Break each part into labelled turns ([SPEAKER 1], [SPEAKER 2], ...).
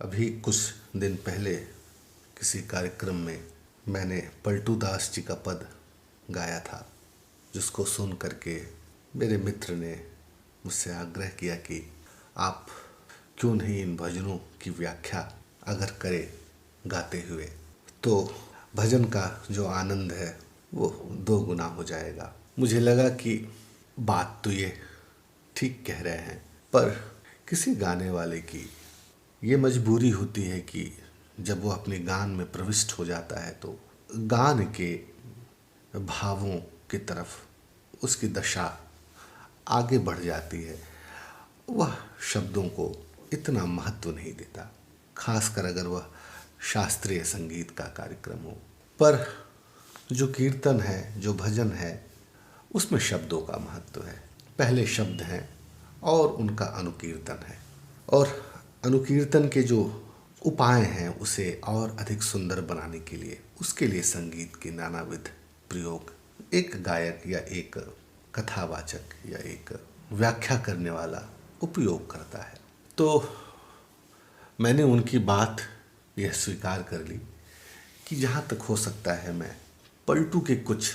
[SPEAKER 1] अभी कुछ दिन पहले किसी कार्यक्रम में मैंने पलटू दास जी का पद गाया था, जिसको सुन करके मेरे मित्र ने मुझसे आग्रह किया कि आप क्यों नहीं इन भजनों की व्याख्या अगर करें गाते हुए, तो भजन का जो आनंद है वो दो गुना हो जाएगा। मुझे लगा कि बात तो ये ठीक कह रहे हैं, पर किसी गाने वाले की ये मजबूरी होती है कि जब वो अपने गान में प्रविष्ट हो जाता है तो गान के भावों की तरफ उसकी दशा आगे बढ़ जाती है। वह शब्दों को इतना महत्व नहीं देता, खासकर अगर वह शास्त्रीय संगीत का कार्यक्रम हो। पर जो कीर्तन है, जो भजन है, उसमें शब्दों का महत्व है। पहले शब्द हैं और उनका अनुकीर्तन है, और अनुकीर्तन के जो उपाय हैं उसे और अधिक सुंदर बनाने के लिए उसके लिए संगीत के नानाविध प्रयोग एक गायक या एक कथावाचक या एक व्याख्या करने वाला उपयोग करता है। तो मैंने उनकी बात यह स्वीकार कर ली कि जहाँ तक हो सकता है मैं पलटू के कुछ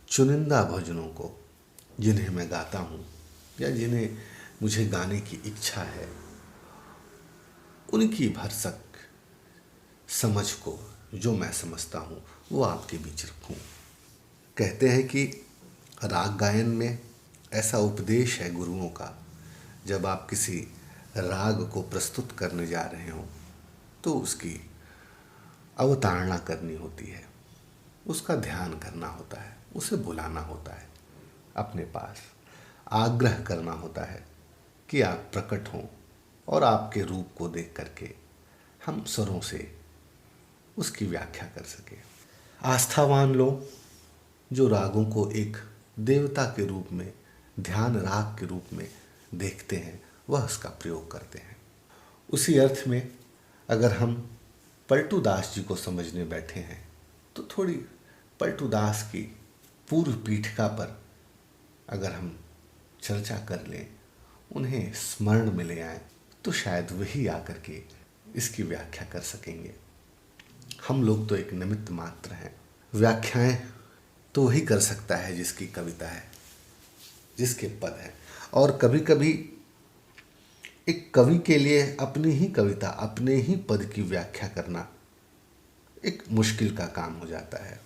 [SPEAKER 1] चुनिंदा भजनों को, जिन्हें मैं गाता हूँ या जिन्हें मुझे गाने की इच्छा है, उनकी भरसक समझ को, जो मैं समझता हूँ, वो आपके बीच रखूँ। कहते हैं कि राग गायन में ऐसा उपदेश है गुरुओं का, जब आप किसी राग को प्रस्तुत करने जा रहे हो तो उसकी अवतारणा करनी होती है, उसका ध्यान करना होता है, उसे बुलाना होता है अपने पास, आग्रह करना होता है कि आप प्रकट हों और आपके रूप को देख करके हम स्वरों से उसकी व्याख्या कर सकें। आस्थावान लोग जो रागों को एक देवता के रूप में, ध्यान राग के रूप में देखते हैं, वह उसका प्रयोग करते हैं। उसी अर्थ में अगर हम पलटू दास जी को समझने बैठे हैं तो थोड़ी पलटू दास की पूर्व पीठिका पर अगर हम चर्चा कर लें, उन्हें स्मरण में ले आएं, तो शायद वही आकर के इसकी व्याख्या कर सकेंगे। हम लोग तो एक निमित्त मात्र हैं। व्याख्याएं तो वही कर सकता है जिसकी कविता है, जिसके पद है। और कभी कभी एक कवि के लिए अपनी ही कविता, अपने ही पद की व्याख्या करना एक मुश्किल का काम हो जाता है।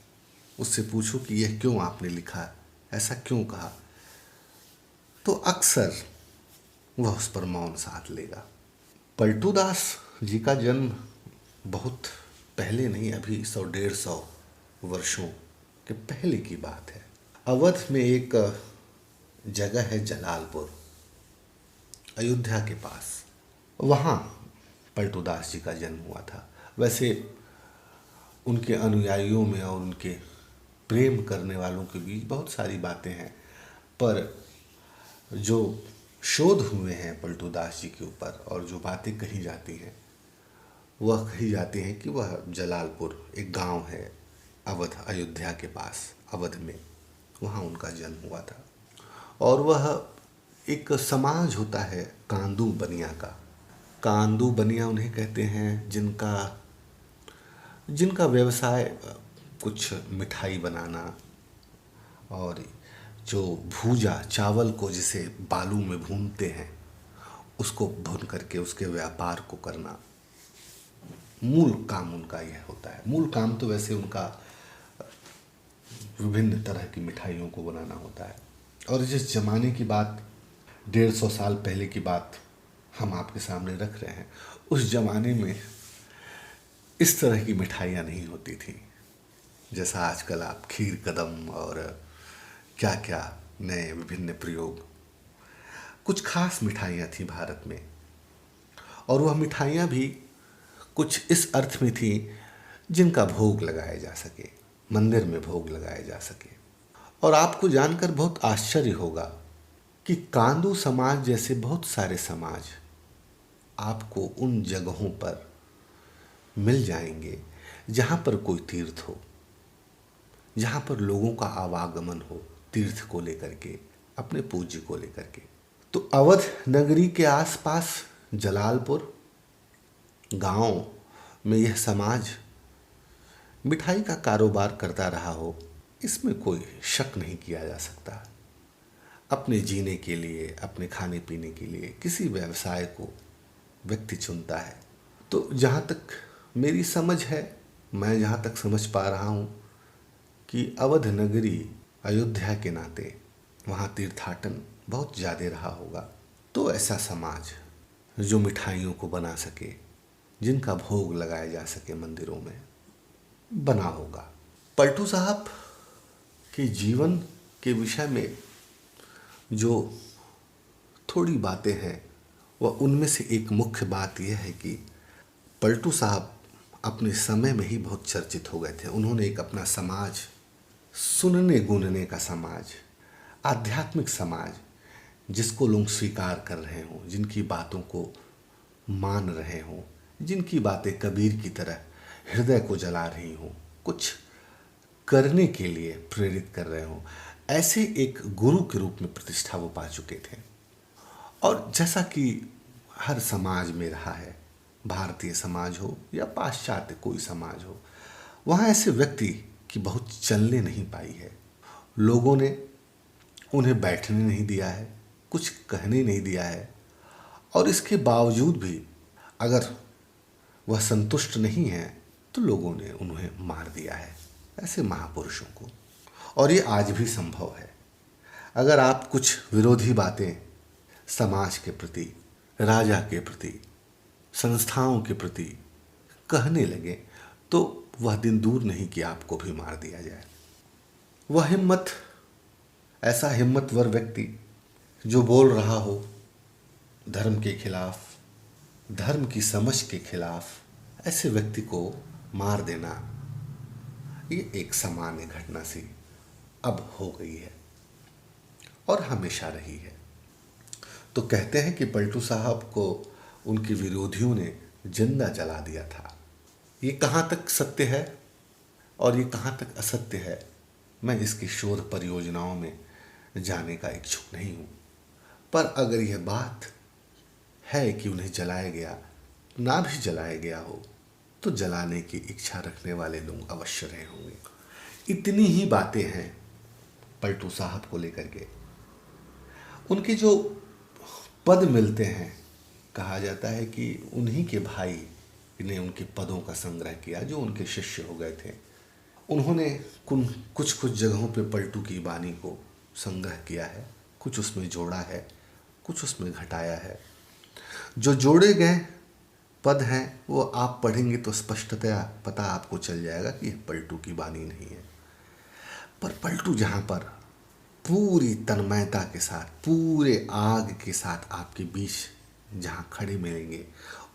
[SPEAKER 1] उससे पूछो कि यह क्यों आपने लिखा, ऐसा क्यों कहा, तो अक्सर वह उस पर मौन साध लेगा। पलटू दास जी का जन्म बहुत पहले नहीं, अभी 100-150 वर्षों के पहले की बात है। अवध में एक जगह है जलालपुर, अयोध्या के पास, वहाँ पलटू दास जी का जन्म हुआ था। वैसे उनके अनुयायियों में और उनके प्रेम करने वालों के बीच बहुत सारी बातें हैं, पर जो शोध हुए हैं पलटू दास जी के ऊपर और जो बातें कही जाती हैं, वह कही जाती हैं कि वह जलालपुर एक गांव है अवध, अयोध्या के पास अवध में, वहाँ उनका जन्म हुआ था। और वह एक समाज होता है कांदू बनिया का। कांदू बनिया उन्हें कहते हैं जिनका व्यवसाय कुछ मिठाई बनाना और जो भूजा चावल को जिसे बालू में भूनते हैं, उसको भून करके उसके व्यापार को करना, मूल काम उनका यह होता है। मूल काम तो वैसे उनका विभिन्न तरह की मिठाइयों को बनाना होता है। और जिस जमाने की बात, 150 साल पहले की बात हम आपके सामने रख रहे हैं, उस जमाने में इस तरह की मिठाइयाँ नहीं होती थी जैसा आजकल आप खीर कदम और क्या क्या नए विभिन्न प्रयोग। कुछ खास मिठाइयाँ थी भारत में, और वह मिठाइयाँ भी कुछ इस अर्थ में थी जिनका भोग लगाया जा सके, मंदिर में भोग लगाया जा सके। और आपको जानकर बहुत आश्चर्य होगा कि कांदू समाज जैसे बहुत सारे समाज आपको उन जगहों पर मिल जाएंगे जहाँ पर कोई तीर्थ हो, जहाँ पर लोगों का आवागमन हो तीर्थ को लेकर के, अपने पूज्य को लेकर के। तो अवध नगरी के आसपास जलालपुर गांव में यह समाज मिठाई का कारोबार करता रहा हो, इसमें कोई शक नहीं किया जा सकता। अपने जीने के लिए, अपने खाने पीने के लिए किसी व्यवसाय को व्यक्ति चुनता है। तो जहाँ तक मेरी समझ है, मैं जहाँ तक समझ पा रहा हूँ कि अवध नगरी अयोध्या के नाते वहाँ तीर्थाटन बहुत ज़्यादा रहा होगा। तो ऐसा समाज जो मिठाइयों को बना सके, जिनका भोग लगाया जा सके मंदिरों में, बना होगा। पलटू साहब के जीवन के विषय में जो थोड़ी बातें हैं, वह उनमें से एक मुख्य बात यह है कि पलटू साहब अपने समय में ही बहुत चर्चित हो गए थे। उन्होंने एक अपना समाज, सुनने गुनने का समाज, आध्यात्मिक समाज, जिसको लोग स्वीकार कर रहे हों, जिनकी बातों को मान रहे हों, जिनकी बातें कबीर की तरह हृदय को जला रही हों, कुछ करने के लिए प्रेरित कर रहे हों, ऐसे एक गुरु के रूप में प्रतिष्ठा वो पा चुके थे। और जैसा कि हर समाज में रहा है, भारतीय समाज हो या पाश्चात्य कोई समाज हो, वहाँ ऐसे व्यक्ति की बहुत चलने नहीं पाई है। लोगों ने उन्हें बैठने नहीं दिया है, कुछ कहने नहीं दिया है, और इसके बावजूद भी अगर वह संतुष्ट नहीं है तो लोगों ने उन्हें मार दिया है, ऐसे महापुरुषों को। और ये आज भी संभव है। अगर आप कुछ विरोधी बातें समाज के प्रति, राजा के प्रति, संस्थाओं के प्रति कहने लगे तो वह दिन दूर नहीं कि आपको भी मार दिया जाए। वह हिम्मत, ऐसा हिम्मतवर व्यक्ति जो बोल रहा हो धर्म के खिलाफ, धर्म की समझ के खिलाफ, ऐसे व्यक्ति को मार देना, ये एक सामान्य घटना सी अब हो गई है और हमेशा रही है। तो कहते हैं कि पलटू साहब को उनके विरोधियों ने जिंदा जला दिया था। ये कहाँ तक सत्य है और ये कहाँ तक असत्य है, मैं इसकी शोध परियोजनाओं में जाने का इच्छुक नहीं हूँ। पर अगर यह बात है कि उन्हें जलाया गया, ना भी जलाया गया हो, तो जलाने की इच्छा रखने वाले लोग अवश्य रहे होंगे। इतनी ही बातें हैं पलटू साहब को लेकर के। उनके जो पद मिलते हैं, कहा जाता है कि उन्हीं के भाई ने उनके पदों का संग्रह किया, जो उनके शिष्य हो गए थे। उन्होंने कुछ कुछ जगहों पे पलटू की वाणी को संग्रह किया है, कुछ उसमें जोड़ा है, कुछ उसमें घटाया है। जो जोड़े गए पद हैं वो आप पढ़ेंगे तो स्पष्टतया पता आपको चल जाएगा कि यह पलटू की वाणी नहीं है। पर पलटू जहाँ पर पूरी तन्मयता के साथ, पूरे आग के साथ आपके बीच जहाँ खड़े मिलेंगे,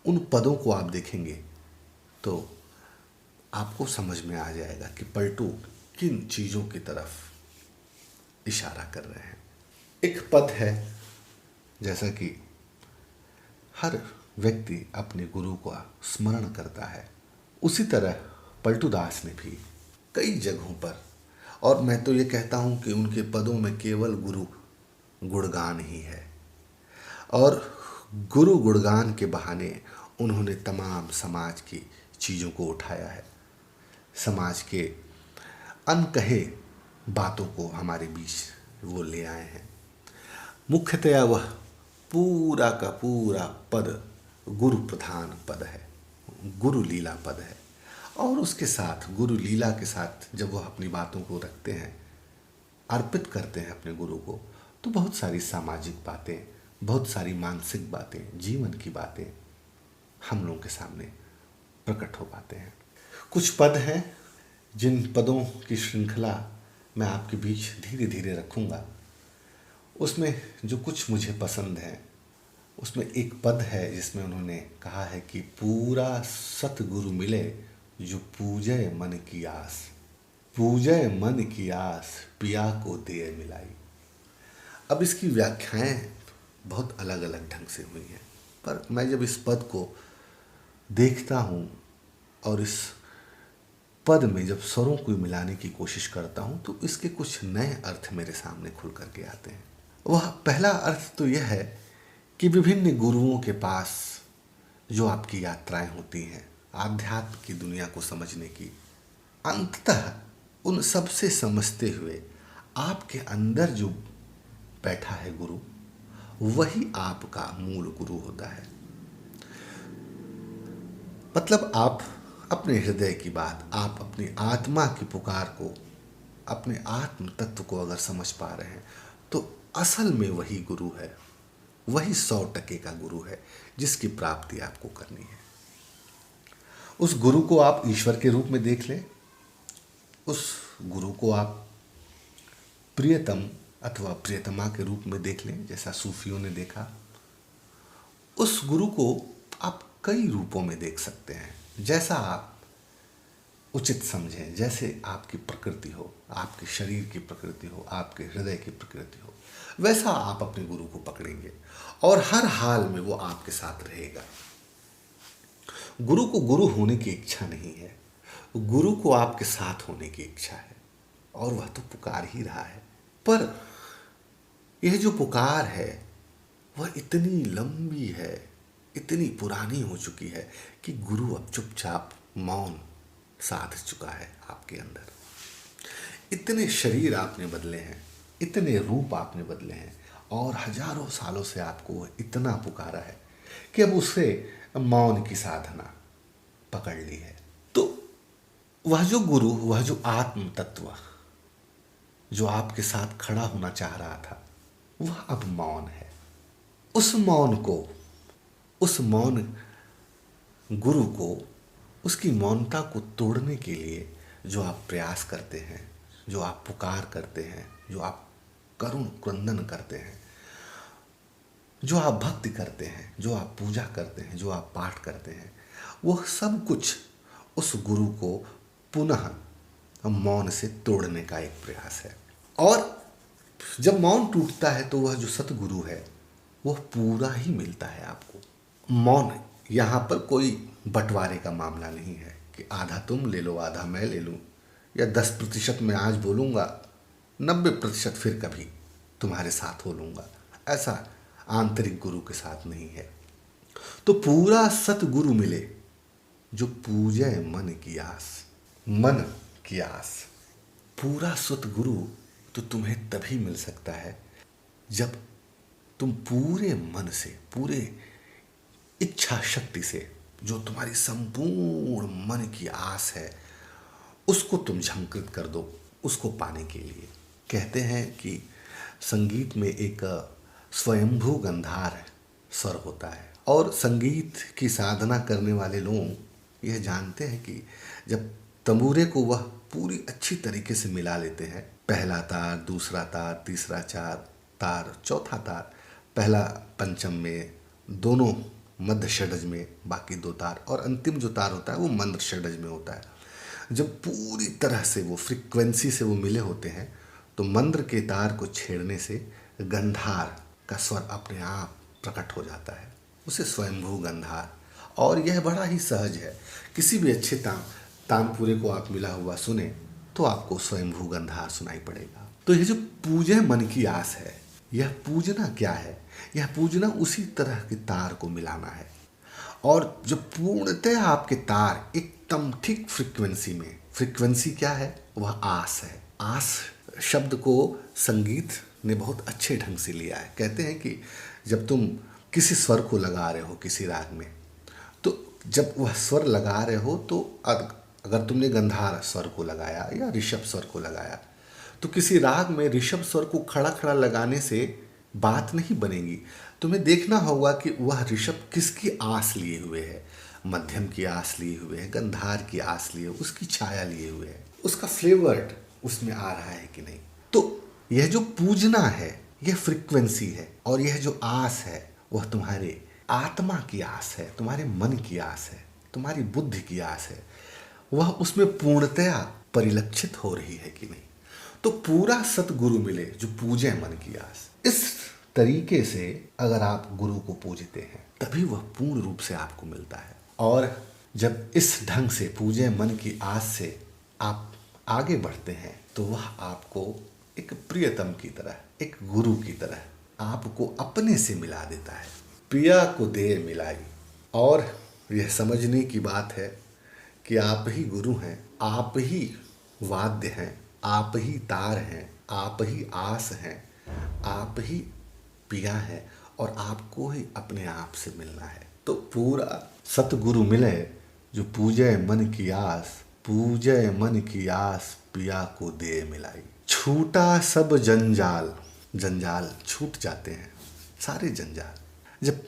[SPEAKER 1] उन पदों को आप देखेंगे तो आपको समझ में आ जाएगा कि पलटू किन चीज़ों की तरफ इशारा कर रहे हैं। एक पद है, जैसा कि हर व्यक्ति अपने गुरु का स्मरण करता है, उसी तरह पलटू दास ने भी कई जगहों पर, और मैं तो ये कहता हूँ कि उनके पदों में केवल गुरु गुणगान ही है, और गुरु गुणगान के बहाने उन्होंने तमाम समाज की चीज़ों को उठाया है, समाज के अनकहे बातों को हमारे बीच वो ले आए हैं। मुख्यतया वह पूरा का पूरा पद गुरु प्रधान पद है, गुरु लीला पद है। और उसके साथ, गुरु लीला के साथ जब वह अपनी बातों को रखते हैं, अर्पित करते हैं अपने गुरु को, तो बहुत सारी सामाजिक बातें, बहुत सारी मानसिक बातें, जीवन की बातें हम लोगों के सामने प्रकट हो पाते हैं। कुछ पद हैं जिन पदों की श्रृंखला मैं आपके बीच धीरे धीरे रखूँगा। उसमें जो कुछ मुझे पसंद है, उसमें एक पद है जिसमें उन्होंने कहा है कि पूरा सतगुरु मिले जो पूजय मन की आस, पूजय मन की आस पिया को दे मिलाई। अब इसकी व्याख्याएं बहुत अलग अलग ढंग से हुई हैं, पर मैं जब इस पद को देखता हूँ और इस पद में जब स्वरों को मिलाने की कोशिश करता हूँ, तो इसके कुछ नए अर्थ मेरे सामने खुल करके आते हैं। वह पहला अर्थ तो यह है कि विभिन्न गुरुओं के पास जो आपकी यात्राएं होती हैं आध्यात्म की दुनिया को समझने की, अंततः उन सब से समझते हुए आपके अंदर जो बैठा है गुरु, वही आपका मूल गुरु होता है। मतलब आप अपने हृदय की बात, आप अपनी आत्मा की पुकार को, अपने आत्म तत्व को अगर समझ पा रहे हैं तो असल में वही गुरु है, वही 100% का गुरु है जिसकी प्राप्ति आपको करनी है। उस गुरु को आप ईश्वर के रूप में देख लें, उस गुरु को आप प्रियतम अथवा प्रियतमा के रूप में देख लें जैसा सूफियों ने देखा। उस गुरु को आप कई रूपों में देख सकते हैं, जैसा आप उचित समझें, जैसे आपकी प्रकृति हो, आपके शरीर की प्रकृति हो, आपके हृदय की प्रकृति हो, वैसा आप अपने गुरु को पकड़ेंगे और हर हाल में वो आपके साथ रहेगा। गुरु को गुरु होने की इच्छा नहीं है, गुरु को आपके साथ होने की इच्छा है और वह तो पुकार ही रहा है। पर यह जो पुकार है वह इतनी लंबी है, इतनी पुरानी हो चुकी है कि गुरु अब चुपचाप मौन साध चुका है आपके अंदर। इतने शरीर आपने बदले हैं, इतने रूप आपने बदले हैं और हजारों सालों से आपको वह इतना पुकारा है कि अब उसे मौन की साधना पकड़ ली है। तो वह जो गुरु, वह जो आत्म तत्व जो आपके साथ खड़ा होना चाह रहा था, वह अब मौन है। उस मौन को, उस मौन गुरु को, उसकी मौनता को तोड़ने के लिए जो आप प्रयास करते हैं, जो आप पुकार करते हैं, जो आप करुण क्रंदन करते हैं, जो आप भक्ति करते हैं, जो आप पूजा करते हैं, जो आप पाठ करते हैं, वह सब कुछ उस गुरु को पुनः मौन से तोड़ने का एक प्रयास है। और जब मौन टूटता है तो वह जो सतगुरु है वह पूरा ही मिलता है आपको। मौन यहाँ पर कोई बंटवारे का मामला नहीं है कि आधा तुम ले लो आधा मैं ले लूँ, या 10% मैं आज बोलूँगा, 90% फिर कभी तुम्हारे साथ हो लूँगा। ऐसा आंतरिक गुरु के साथ नहीं है। तो पूरा सतगुरु मिले जो पूजे मन की आस, मन की आस। पूरा सतगुरु तो तुम्हें तभी मिल सकता है जब तुम पूरे मन से, पूरे इच्छा शक्ति से, जो तुम्हारी संपूर्ण मन की आस है उसको तुम झंकृत कर दो उसको पाने के लिए। कहते हैं कि संगीत में एक स्वयंभू गंधार स्वर होता है और संगीत की साधना करने वाले लोग यह जानते हैं कि जब तंबूरे को वह पूरी अच्छी तरीके से मिला लेते हैं, पहला तार, दूसरा तार, तीसरा तार, चौथा तार, पहला पंचम में, दोनों मध्य षडज में, बाकी 2 तार, और अंतिम जो तार होता है वो मंद्र षडज में होता है। जब पूरी तरह से वो फ्रीक्वेंसी से वो मिले होते हैं तो मंद्र के तार को छेड़ने से गंधार का स्वर अपने आप प्रकट हो जाता है, उसे स्वयंभू गंधार। और यह बड़ा ही सहज है, किसी भी अच्छे तानपुरे को आप मिला हुआ सुने तो आपको स्वयंभू गंधार सुनाई पड़ेगा। तो यह जो पूजे मन की आस है, यह पूजना क्या है? यह पूजना उसी तरह के तार को मिलाना है। और जो पूर्णतः आपके तार एकदम ठीक फ्रीक्वेंसी में, फ्रीक्वेंसी क्या है? वह आस है। आस शब्द को संगीत ने बहुत अच्छे ढंग से लिया है। कहते हैं कि जब तुम किसी स्वर को लगा रहे हो किसी राग में, तो जब वह स्वर लगा रहे हो तो अगर तुमने गंधार स्वर को लगाया या ऋषभ स्वर को लगाया, तो किसी राग में ऋषभ स्वर को खड़ा खड़ा लगाने से बात नहीं बनेगी। तुम्हें देखना होगा कि वह ऋषभ किसकी आस लिए हुए है, मध्यम की आस लिए हुए है, गंधार की आस लिए, उसकी छाया लिए हुए है, उसका फ्लेवर्ड उसमें आ रहा है कि नहीं। तो यह जो पूजना है यह फ्रीक्वेंसी है, और यह जो आस है वह तुम्हारे आत्मा की आस है, तुम्हारे मन की आस है, तुम्हारी बुद्धि की आस है। वह उसमें पूर्णतया परिलक्षित हो रही है कि नहीं। तो पूरा सतगुरु मिले जो पूजे मन की आस। इस तरीके से अगर आप गुरु को पूजते हैं तभी वह पूर्ण रूप से आपको मिलता है। और जब इस ढंग से पूजे मन की आस से आप आगे बढ़ते हैं तो वह आपको एक प्रियतम की तरह, एक गुरु की तरह आपको अपने से मिला देता है। पिया को दे मिलाई और यह समझने की बात है कि आप ही गुरु हैं, आप ही वाद्य हैं, आप ही तार हैं, आप ही आस हैं, आप ही पिया है और आपको ही अपने आप से मिलना है। तो पूरा सतगुरु मिले जो पूजे मन की आस, पूजे मन की आस पिया को दे मिलाई। छूटा सब जंजाल, जंजाल छूट जाते हैं सारे जंजाल। जब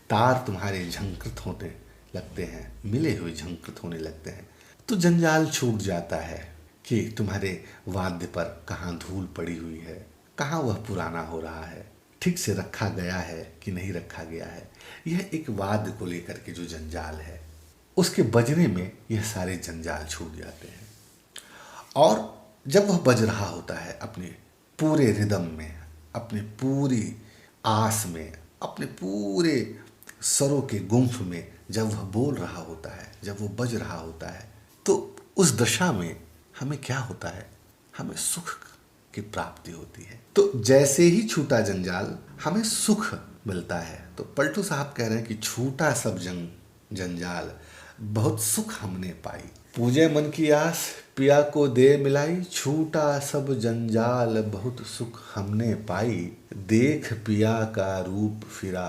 [SPEAKER 1] तार तुम्हारे झंकृत होने लगते हैं, मिले हुए झंकृत होने लगते हैं, तो जंजाल छूट जाता है कि तुम्हारे वाद्य पर कहाँ धूल पड़ी हुई है, कहाँ वह पुराना हो रहा है, ठीक से रखा गया है कि नहीं रखा गया है। यह एक वाद्य को लेकर के जो जंजाल है, उसके बजने में यह सारे जंजाल छूट जाते हैं। और जब वह बज रहा होता है अपने पूरे रिदम में, अपने पूरी आस में, अपने पूरे सरों के गुंफ में, जब वह बोल रहा होता है, जब वो बज रहा होता है, तो उस दशा में हमें क्या होता है, हमें सुख की प्राप्ति होती है। तो जैसे ही छूटा जंजाल हमें सुख मिलता है। तो पलटू साहब कह रहे हैं कि छूटा सब जंजाल बहुत सुख हमने पाई। पूजे मन की आस पिया को दे मिलाई, छूटा सब जंजाल बहुत सुख हमने पाई। देख पिया का रूप फिरा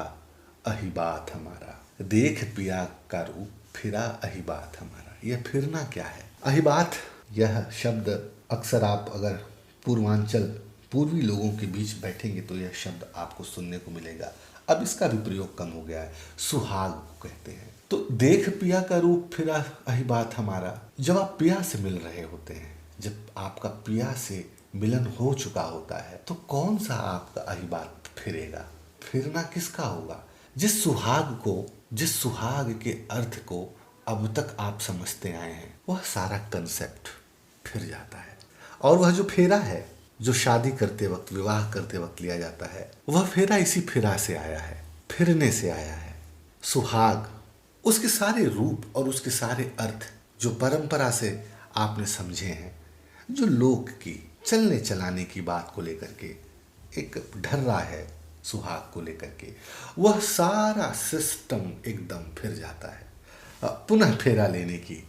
[SPEAKER 1] अही बात हमारा, देख पिया का रूप फिरा अही बात हमारा। यह फिरना क्या है? अही बात, यह शब्द अक्सर आप अगर पूर्वी लोगों के बीच बैठेंगे तो यह शब्द आपको सुनने को मिलेगा। अब इसका भी प्रयोग कम हो गया है, सुहाग को कहते हैं। तो देख पिया का रूप फिरा अही बात हमारा। जब आप पिया से मिल रहे होते हैं, जब आपका पिया से मिलन हो चुका होता है, तो कौन सा आपका अही बात फिरेगा? फिरना किसका होगा? जिस सुहाग के अर्थ को अब तक आप समझते आए हैं, वह सारा कंसेप्ट फिर जाता है। और वह जो फेरा है, जो शादी करते वक्त, विवाह करते वक्त लिया जाता है, वह फेरा इसी फिरा से आया है, फिरने से आया है। सुहाग, उसके सारे रूप और उसके सारे अर्थ जो परंपरा से आपने समझे हैं, जो लोक की चलने चलाने की बात को लेकर के एक ढर्रा है सुहाग को लेकर के, वह सारा सिस्टम एकदम फिर जाता है, पुनः फेरा लेने की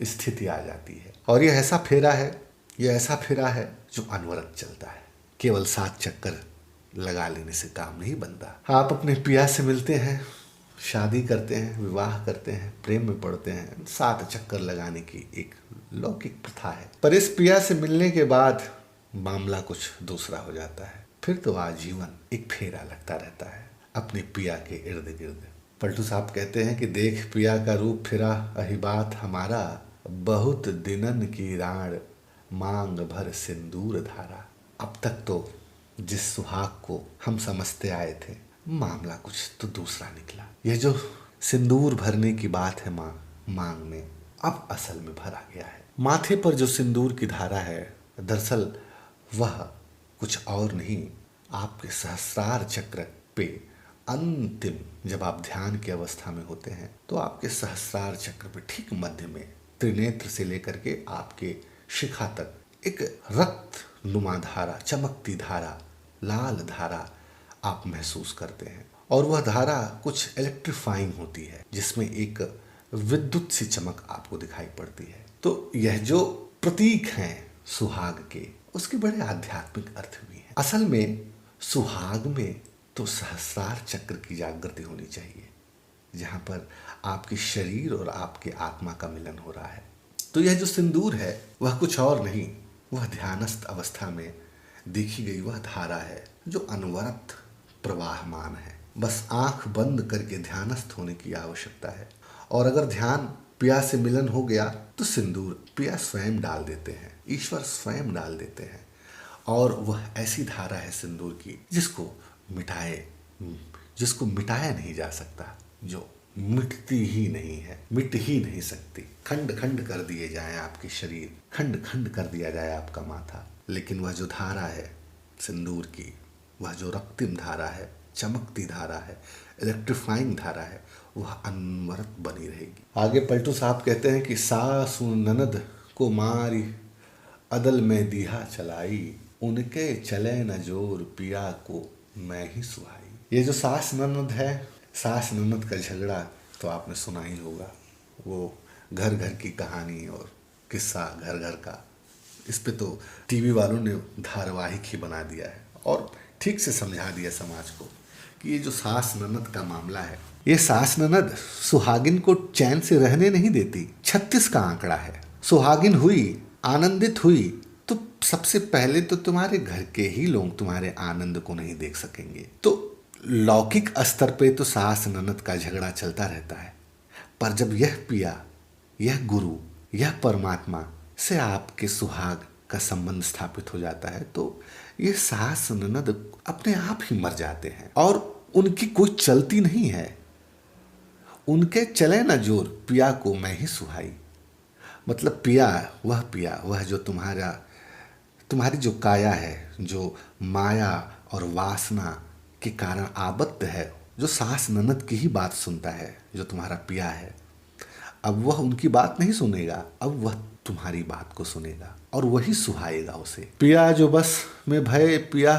[SPEAKER 1] स्थिति आ जाती है। और यह ऐसा फेरा है जो अनवरत चलता है। केवल 7 चक्कर लगा लेने से काम नहीं बनता। आप अपने पिया से मिलते हैं, शादी करते हैं, विवाह करते हैं, प्रेम में पड़ते हैं, 7 चक्कर लगाने की एक लौकिक प्रथा है। पर इस पिया से मिलने के बाद मामला कुछ दूसरा हो जाता है। फिर तो आजीवन एक फेरा लगता रहता है अपने पिया के इर्द गिर्द। पलटू साहब कहते हैं कि देख पिया का रूप फिरा अही बात हमारा, बहुत दिनन की राण मांग भर सिंदूर धारा। अब तक तो जिस सुहाग को हम समझते आए थे, मामला कुछ तो दूसरा निकला। यह जो सिंदूर भरने की बात है मांग में, अब असल में भरा गया है। माथे पर जो सिंदूर की धारा है, दरअसल वह कुछ और नहीं, आपके सहस्रार चक्र पे अंतिम, जब आप ध्यान की अवस्था में होते हैं, तो आपके सहस्रार चक्र पे ठीक मध्य में, त्रिनेत्र से लेकर के आपके शिखा तक एक रक्त नुमा धारा, चमकती धारा, लाल धारा आप महसूस करते हैं। और वह धारा कुछ इलेक्ट्रीफाइंग होती है, जिसमें एक विद्युत सी चमक आपको दिखाई पड़ती है। तो यह जो प्रतीक हैं सुहाग के, उसके बड़े आध्यात्मिक अर्थ भी हैं। असल में सुहाग में तो सहस्रार चक्र की जागृति होनी चाहिए, जहाँ पर आपके शरीर और आपके आत्मा का मिलन हो रहा है। तो यह जो सिंदूर है वह कुछ और नहीं, वह ध्यानस्थ अवस्था में देखी गई वह धारा है जो अनवरत प्रवाहमान है। बस आंख बंद करके ध्यानस्थ होने की आवश्यकता है। और अगर ध्यान पिया से मिलन हो गया तो सिंदूर पिया स्वयं डाल देते हैं, ईश्वर स्वयं डाल देते हैं। और वह ऐसी धारा है सिंदूर की जिसको मिटाया नहीं जा सकता, जो मिटती ही नहीं है, मिट ही नहीं सकती। खंड खंड कर दिए जाए आपके शरीर, खंड खंड कर दिया जाए आपका माथा, लेकिन वह जो धारा है सिंदूर की, वह जो रक्तिम धारा है, चमकती धारा है, इलेक्ट्रीफाइंग धारा है, वह अनवरत बनी रहेगी। आगे पलटू साहब कहते हैं कि सासु ननद को मारी अदल में दिहा चलाई, उनके चले न जोर पिया को मैं ही सुहाई। ये जो सास ननद है, सास ननद का झगड़ा तो आपने सुना ही होगा, वो घर घर की कहानी और किस्सा घर घर का। इस पे तो टीवी वालों ने धारावाहिक ही बना दिया है और ठीक से समझा दिया समाज को कि ये जो सास ननद का मामला है, ये सास ननद सुहागिन को चैन से रहने नहीं देती। 36 का आंकड़ा है। सुहागिन हुई, आनंदित हुई, तो सबसे पहले तो तुम्हारे घर के ही लोग तुम्हारे आनंद को नहीं देख सकेंगे। तो लौकिक स्तर पे तो सास ननद का झगड़ा चलता रहता है, पर जब यह पिया, यह गुरु, यह परमात्मा से आपके सुहाग का संबंध स्थापित हो जाता है, तो ये सास ननद अपने आप ही मर जाते हैं और उनकी कोई चलती नहीं है। उनके चले न जोर, पिया को मैं ही सुहाई। मतलब पिया वह जो तुम्हारी जो काया है, जो माया और वासना के कारण आबद्ध है, जो सास ननद की ही बात सुनता है, जो तुम्हारा पिया है, अब वह उनकी बात नहीं सुनेगा, अब वह तुम्हारी बात को सुनेगा और वही सुहाएगा उसे। पिया जो बस में भय, पिया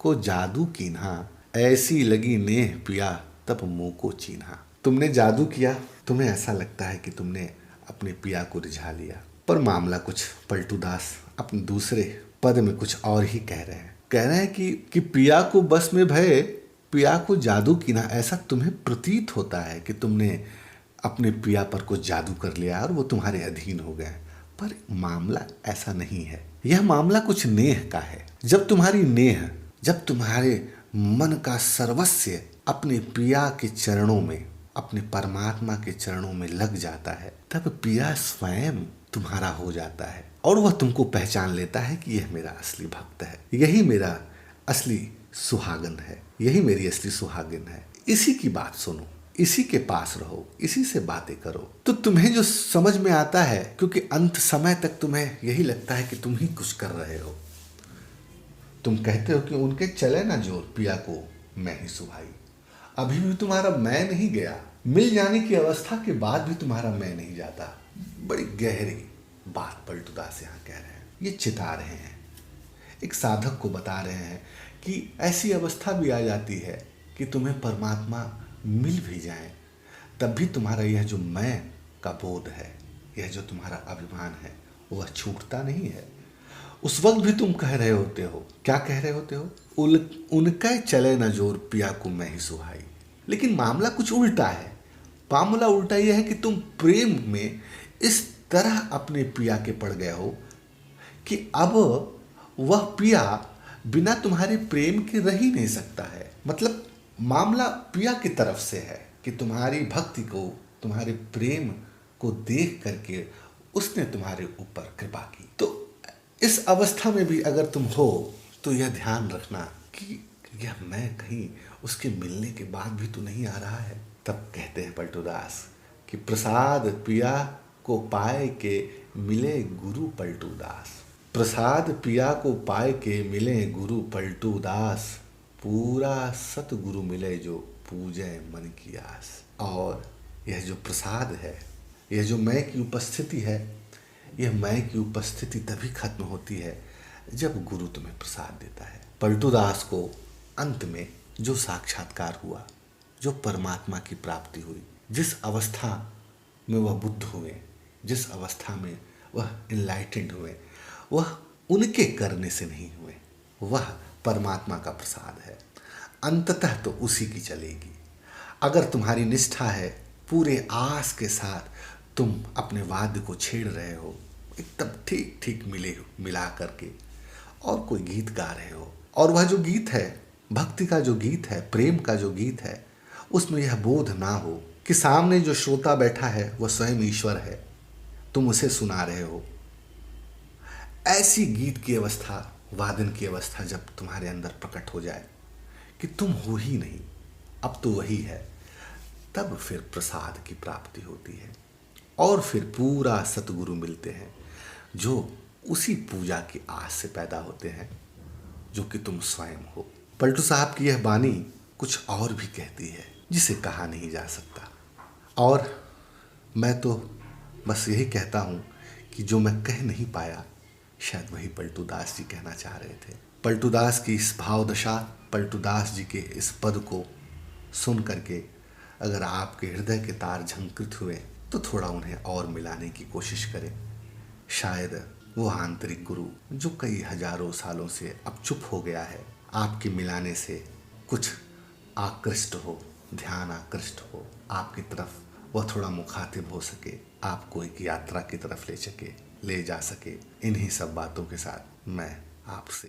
[SPEAKER 1] को जादू कीन्हा, ऐसी लगी नेह पिया तब मुंह को चीन्हा। तुमने जादू किया, तुम्हें ऐसा लगता है कि तुमने अपने पिया को रिझा लिया, पर मामला कुछ पलटू दास अपने दूसरे पद में कुछ और ही कह रहे हैं कि पिया को बस में भय, पिया को जादू कीन्हा। ऐसा तुम्हें प्रतीत होता है कि तुमने अपने पिया पर कुछ जादू कर लिया और वो तुम्हारे अधीन हो गए, पर मामला ऐसा नहीं है। यह मामला कुछ नेह का है। जब तुम्हारी नेह, जब तुम्हारे मन का सर्वस्व अपने पिया के चरणों में, अपने परमात्मा के चरणों में लग जाता है, तब पिया स्वयं तुम्हारा हो जाता है और वह तुमको पहचान लेता है कि यह मेरा असली भक्त है, यही मेरा असली सुहागन है, यही मेरी असली सुहागिन है। इसी की बात सुनो, इसी के पास रहो, इसी से बातें करो, तो तुम्हें जो समझ में आता है, क्योंकि अंत समय तक तुम्हें यही लगता है कि तुम ही कुछ कर रहे हो। तुम कहते हो कि उनके चले ना जोर, पिया को मैं ही सुहाई। अभी भी तुम्हारा मैं नहीं गया, मिल जाने की अवस्था के बाद भी तुम्हारा मैं नहीं जाता। बड़ी गहरी बात पलटू दास यहाँ कह रहे हैं, ये चिता रहे हैं, एक साधक को बता रहे हैं कि ऐसी अवस्था भी आ जाती है कि तुम्हें परमात्मा मिल भी जाए, तब भी तुम्हारा यह जो मैं का बोध है, यह जो तुम्हारा अभिमान है, वह छूटता नहीं है। उस वक्त भी तुम कह रहे होते हो, क्या कह रहे होते हो? उनका चले न जोर, पिया को मैं ही सुहाई। लेकिन मामला कुछ उल्टा है। मामला उल्टा यह है कि तुम प्रेम में इस तरह अपने पिया के पड़ गए हो कि अब वह पिया बिना तुम्हारे प्रेम के रह ही नहीं सकता है। मतलब मामला पिया की तरफ से है कि तुम्हारी भक्ति को, तुम्हारे प्रेम को देख करके उसने तुम्हारे ऊपर कृपा की। तो इस अवस्था में भी अगर तुम हो तो यह ध्यान रखना कि यह मैं कहीं उसके मिलने के बाद भी तो नहीं आ रहा है। तब कहते हैं पलटू दास कि प्रसाद पिया को पाए के मिले गुरु पलटू दास। प्रसाद पिया को पाए के मिले गुरु पलटू दास, पूरा सतगुरु मिले जो पूजे मन की आस। और यह जो प्रसाद है, यह जो मैं की उपस्थिति है, यह मैं की उपस्थिति तभी खत्म होती है जब गुरु तुम्हें प्रसाद देता है। पलटू दास को अंत में जो साक्षात्कार हुआ, जो परमात्मा की प्राप्ति हुई, जिस अवस्था में वह बुद्ध हुए, जिस अवस्था में वह इनलाइटेंड हुए, वह उनके करने से नहीं हुए, वह परमात्मा का प्रसाद है। अंततः तो उसी की चलेगी। अगर तुम्हारी निष्ठा है, पूरे आस के साथ तुम अपने वाद्य को छेड़ रहे हो, एकदम ठीक ठीक मिला करके, और कोई गीत गा रहे हो, और वह जो गीत है, भक्ति का जो गीत है, प्रेम का जो गीत है, उसमें यह बोध ना हो कि सामने जो श्रोता बैठा है वह स्वयं ईश्वर है, तुम उसे सुना रहे हो। ऐसी गीत की अवस्था, वादन की अवस्था जब तुम्हारे अंदर प्रकट हो जाए कि तुम हो ही नहीं, अब तो वही है, तब फिर प्रसाद की प्राप्ति होती है और फिर पूरा सतगुरु मिलते हैं, जो उसी पूजा की आस से पैदा होते हैं जो कि तुम स्वयं हो। पलटू साहब की यह वाणी कुछ और भी कहती है जिसे कहा नहीं जा सकता, और मैं तो बस यही कहता हूँ कि जो मैं कह नहीं पाया, शायद वही पलटू दास जी कहना चाह रहे थे। पलटू दास की इस भाव दशा, पलटू दास जी के इस पद को सुन करके अगर आपके हृदय के तार झंकृत हुए तो थोड़ा उन्हें और मिलाने की कोशिश करें। शायद वो आंतरिक गुरु जो कई हजारों सालों से अब चुप हो गया है, आपके मिलाने से कुछ आकृष्ट हो, ध्यान आकृष्ट हो आपकी तरफ, वह थोड़ा मुखातिब हो सके, आपको एक यात्रा की तरफ ले जा सके। इन्हीं सब बातों के साथ मैं आपसे